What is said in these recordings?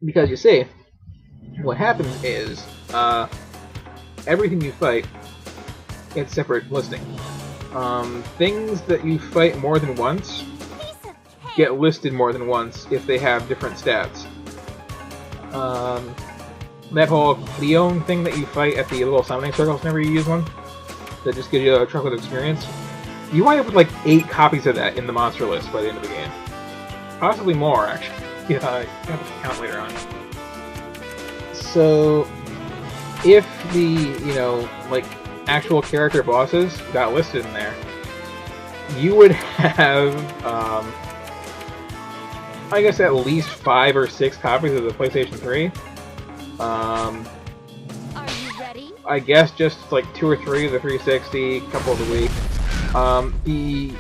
Because you see, what happens is everything you fight gets separate listing. Things that you fight more than once get listed more than once if they have different stats. That whole tedium thing that you fight at the little summoning circles whenever you use one, that just gives you a truckload of experience, you wind up with like 8 copies of that in the monster list by the end of the game. Possibly more, actually. Yeah, I have to count later on. So, if the, like, actual character bosses got listed in there, you would have, I guess at least 5 or 6 copies of the PlayStation 3. Are you ready? I guess just like 2 or 3 of the 360, a couple of the Wii. The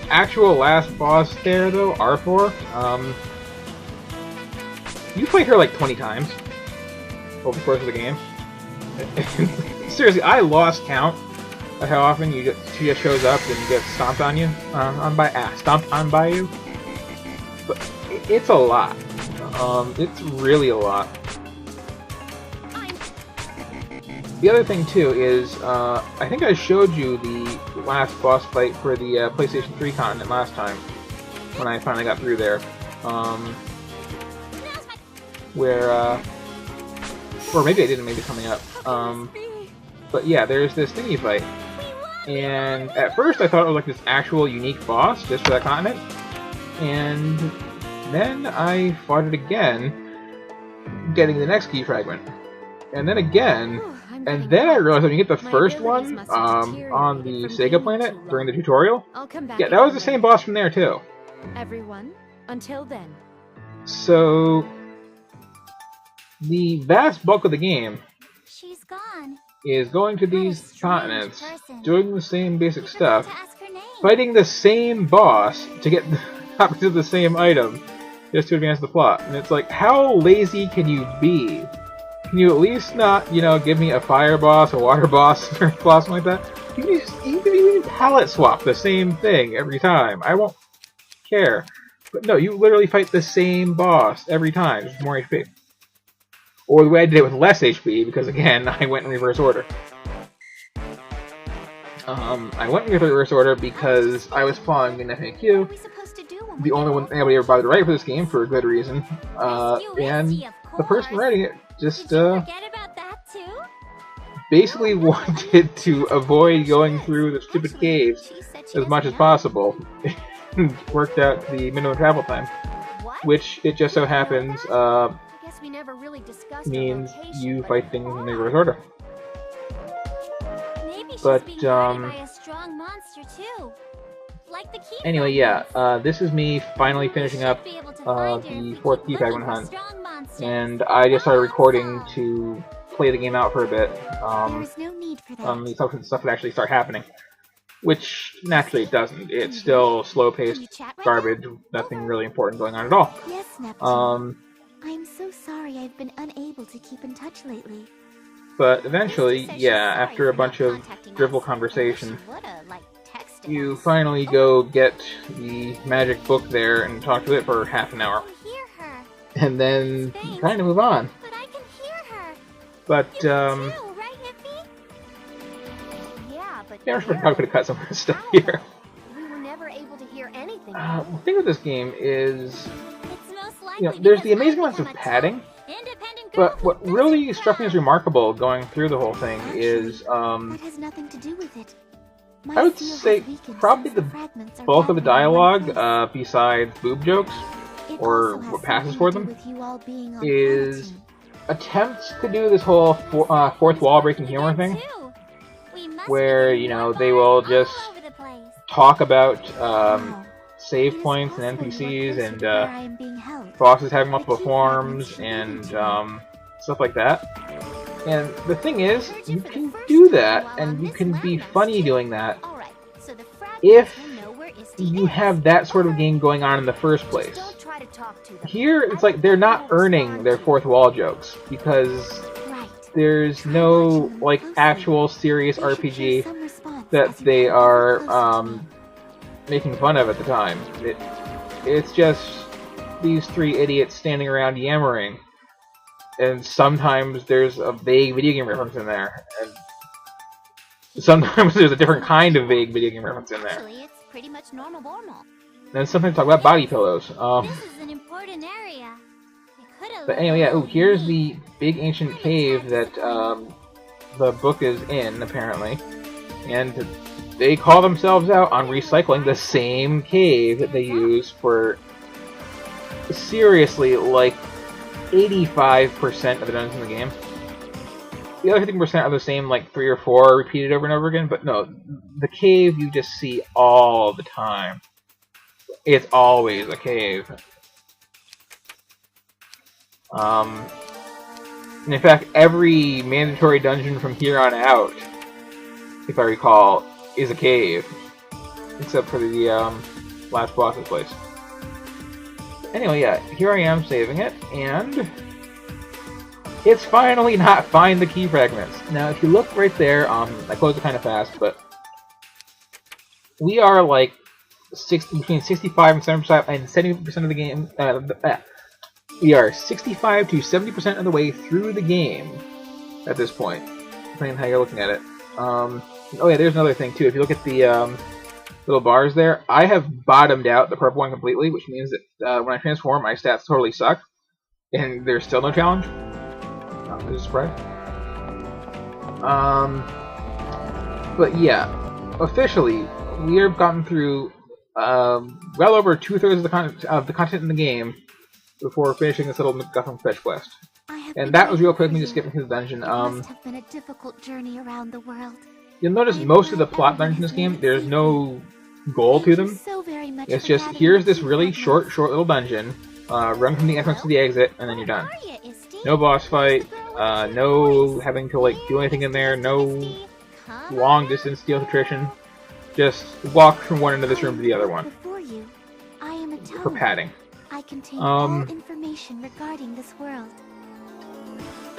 actual last boss there, though, R4, you played her like 20 times over the course of the game. Seriously, I lost count of how often she just shows up and gets stomped on you, stomped on by you. But it's a lot. It's really a lot. The other thing too is, I think I showed you the last boss fight for the PlayStation 3 continent last time, when I finally got through there. Or maybe I didn't, maybe coming up. But yeah, there's this thing you fight. And at first I thought it was like this actual unique boss, just for that continent. And then I fought it again, getting the next key fragment. And then again, and then I realized when you get the first one, on the Sega planet, during the tutorial, yeah, that was the same boss from there too. Everyone, until then. So, the vast bulk of the game She's gone. is going to these continents, doing the same basic stuff, fighting the same boss to get copies of the same item, just to advance the plot. And it's like, how lazy can you be? Can you at least not, give me a fire boss, a water boss, or a boss like that? You can even palette swap the same thing every time. I won't care. But no, you literally fight the same boss every time, just more HP. Or the way I did it with less HP, because again, I went in reverse order. I went in reverse order because I was following an FAQ, the only one anybody ever bothered to write for this game for a good reason, and the person writing it just basically wanted to avoid going through the stupid caves as much as possible. Worked out the minimum travel time, which it just so happens means you fight things in reverse order. But anyway, yeah, this is me finally finishing up the 4th key fragment hunt, and I just started recording to play the game out for a bit. The stuff would actually start happening, which naturally it doesn't. It's still slow-paced garbage, nothing really important going on at all. Yes, Neptune. I'm so sorry I've been unable to keep in touch lately. But eventually, yeah, after a bunch of drivel conversation, you finally go get the magic book there and talk to it for half an hour. And then kind of move on. But, yeah, I probably could have cut some of this stuff here. The thing with this game is, there's the amazing amounts of padding, but what really struck me as remarkable going through the whole thing is, I would say probably the bulk of the dialogue, besides boob jokes, or what passes for them, is attempts to do this whole fourth wall breaking humor thing, where, they will just talk about save points and NPCs and bosses having multiple forms and stuff like that. And the thing is, you can do that, and you can be funny doing that if you have that sort of game going on in the first place. Here, it's like they're not earning their fourth wall jokes, because there's no, like, actual serious RPG that they are making fun of at the time. It's just these 3 idiots standing around yammering and sometimes there's a vague video game reference in there, and sometimes there's a different kind of vague video game reference in there. Actually, it's pretty much normal. And sometimes talk about body pillows. This is an important area. But anyway, yeah. Oh, here's the big ancient cave that the book is in, apparently, and they call themselves out on recycling the same cave that they use for seriously like 85% of the dungeons in the game. The other 15% are the same, like 3 or 4 repeated over and over again. But no, the cave you just see all the time. It's always a cave. And in fact, every mandatory dungeon from here on out, if I recall, is a cave. Except for the last boss's place. Anyway, yeah, here I am saving it, and it's finally not find the key fragments. Now, if you look right there, I closed it kind of fast, but we are like between 65 and 70% and 70% of the game. We are 65 to 70% of the way through the game at this point, depending on how you're looking at it. Oh yeah, there's another thing too. If you look at the little bars there, I have bottomed out the purple one completely, which means that when I transform, my stats totally suck, and there's still no challenge. There's a surprise. But yeah, officially, we have gotten through well over 2/3 of the content in the game before finishing this little MacGuffin fetch quest. And that was real quick, me just skipping through the dungeon. It must have been a difficult journey around the world. You'll notice most of the plot dungeons in this game, there's no goal to them. It's just, here's this really short little dungeon, run from the entrance to the exit, and then you're done. No boss fight, no having to like do anything in there, no long distance stealth attrition. Just walk from one end of this room to the other one. For padding. I contain all information regarding this world.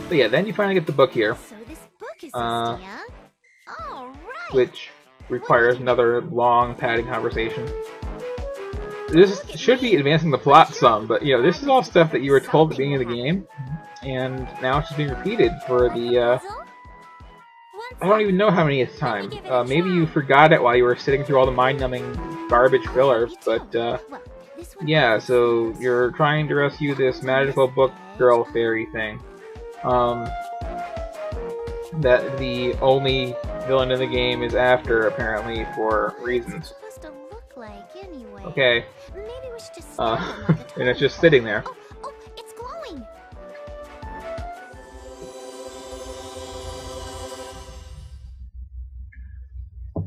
But yeah, then you finally get the book here. So this book is All right. Which requires another long padding conversation. This should be advancing the plot some, but you know, this is all stuff that you were told at the beginning of the game, and now it's just being repeated for the I don't even know how many it's time. Maybe you forgot it while you were sitting through all the mind-numbing garbage filler, but yeah, so you're trying to rescue this magical book girl fairy thing. That the only villain in the game is after, apparently, for reasons. Okay. And it's just sitting there. Oh, it's glowing.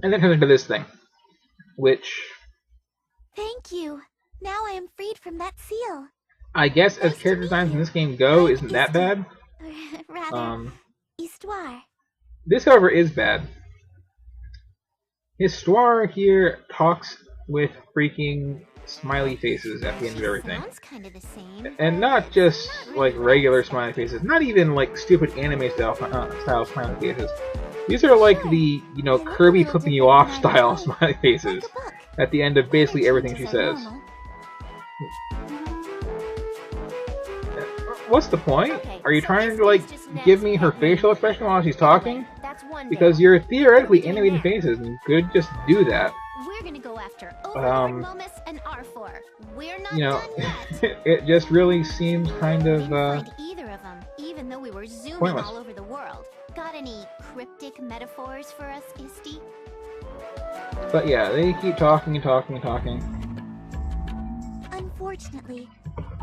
And then comes into this thing, which... Thank you. Now I am freed from that seal. I guess as character designs in this game go, isn't that bad? Rather, histoire. This, however, is bad. Histoire here talks with freaking smiley faces at the end of everything. Sounds kind of the same. And not just like regular smiley faces, not even like stupid anime style smiley faces. These are like the, you know, Kirby flipping you off style smiley faces at the end of basically everything she says. What's the point? Are you trying to, like, give me her facial expression while she's talking? Because you're theoretically animating faces, and you could just do that. We're gonna go after Overlord Momus and R4. We're not you know, done yet. It just really seems kind of, Didn't find either of them, even though we were zooming pointless. all over the world. Got any cryptic metaphors for us, Isty? But yeah, they keep talking and talking and talking. Unfortunately,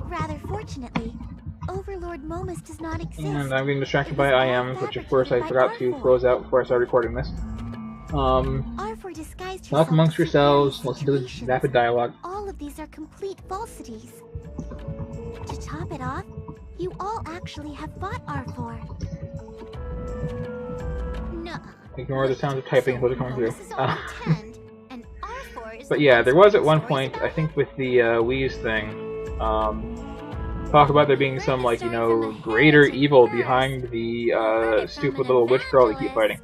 rather fortunately, Overlord Momus does not exist. And I'm getting distracted by IMs, which of course I forgot to close out before I started recording this. Talk amongst yourselves, listen to the vapid dialogue. All of these are complete falsities. To top it off, you all actually have fought R4. No. Ignore the sounds of typing as they're coming through. But yeah, there was at one point, I think with the Wii's thing, talk about there being some, like, you know, greater evil behind the stupid little witch girl they keep fighting.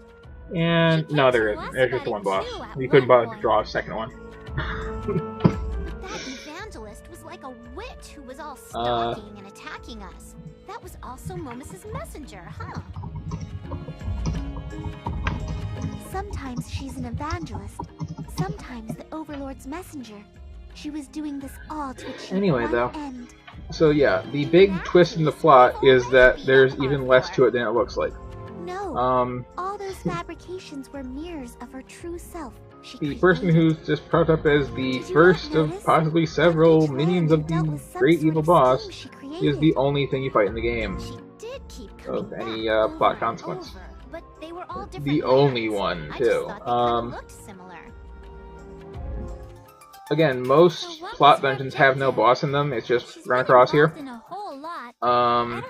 And no, there isn't. There's just the one boss. We couldn't bother to draw a second one. But that evangelist was like a witch who was all stalking and attacking us. That was also Momus's messenger, huh? Sometimes she's an evangelist, sometimes the Overlord's messenger. She was doing this all to achieve Anyway, though. end. So yeah, the big twist in the plot is that there's even less to it than it looks like. No, all those fabrications were mirrors of her true self. The person who's just propped up as the first of possibly several minions of the great evil boss is the only thing you fight in the game of any plot consequence. The only one, too. Again, most plot dungeons have no boss in them, it's just run across here. The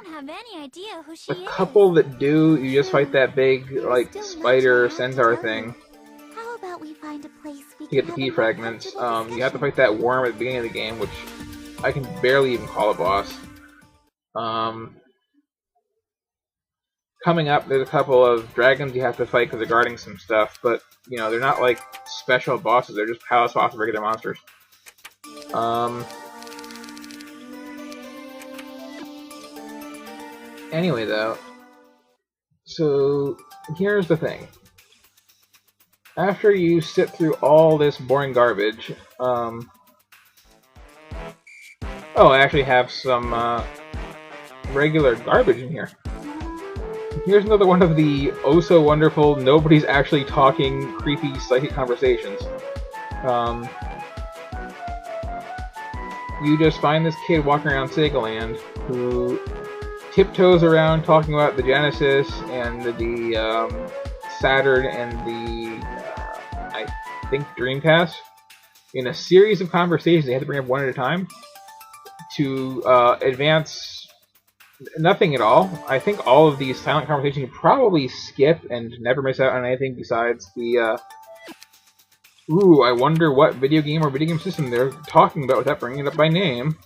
couple that do, you just fight that big, like, spider centaur thing to get the key fragments. You have to fight that worm at the beginning of the game, which I can barely even call a boss. Coming up, there's a couple of dragons you have to fight because they're guarding some stuff, but, you know, they're not like special bosses, they're just palace bosses, regular monsters. Anyway, though, so here's the thing. After you sit through all this boring garbage, oh, I actually have some regular garbage in here. Here's another one of the oh-so-wonderful, nobody's actually talking, creepy, psychic conversations. You just find this kid walking around Segaland who tiptoes around talking about the Genesis and the Saturn and the, I think, Dreamcast in a series of conversations. They had to bring up one at a time to advance nothing at all. I think all of these silent conversations you probably skip and never miss out on anything besides the, ooh, I wonder what video game or video game system they're talking about without bringing it up by name.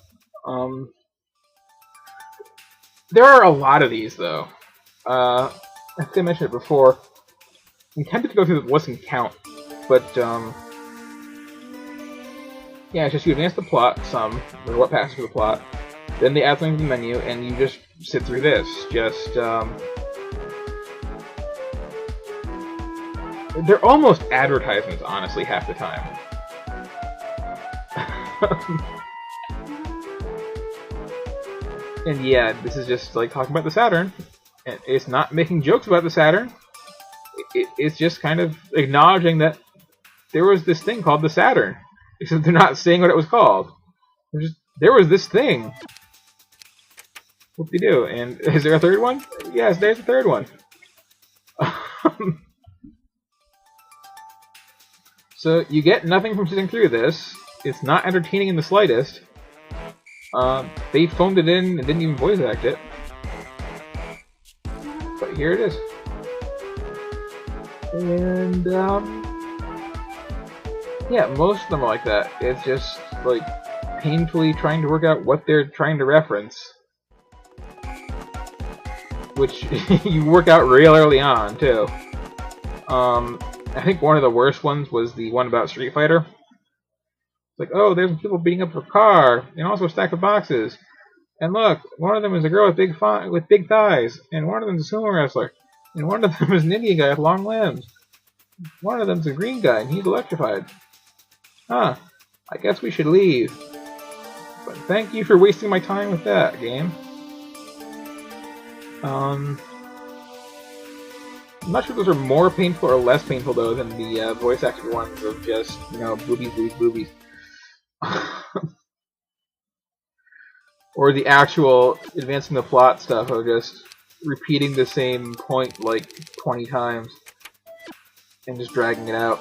There are a lot of these, though. I think I mentioned it before. I'm tempted to go through the list and count, but, yeah, it's just you advance the plot some, or what passes through the plot, then they add something to the menu, and you just sit through this. Just, they're almost advertisements, honestly, half the time. And yeah, this is just, like, talking about the Saturn. And it's not making jokes about the Saturn. It's just kind of acknowledging that there was this thing called the Saturn. Except they're not saying what it was called. There was this thing. What do you do? And is there a third one? Yes, there's a third one. So you get nothing from sitting through this. It's not entertaining in the slightest. They phoned it in and didn't even voice act it. But here it is. And, yeah, most of them are like that. It's just, like, painfully trying to work out what they're trying to reference. Which you work out real early on, too. I think one of the worst ones was the one about Street Fighter. It's like, oh, there's people beating up a car, and also a stack of boxes. And look, one of them is a girl with big thighs, and one of them is a sumo wrestler, and one of them is an Indian guy with long limbs. One of them's a green guy, and he's electrified. Huh, I guess we should leave. But thank you for wasting my time with that, game. I'm not sure if those are more painful or less painful, though, than the voice-acted ones of just, you know, boobies, boobies, boobies. Or the actual advancing the plot stuff of just repeating the same point like 20 times and just dragging it out.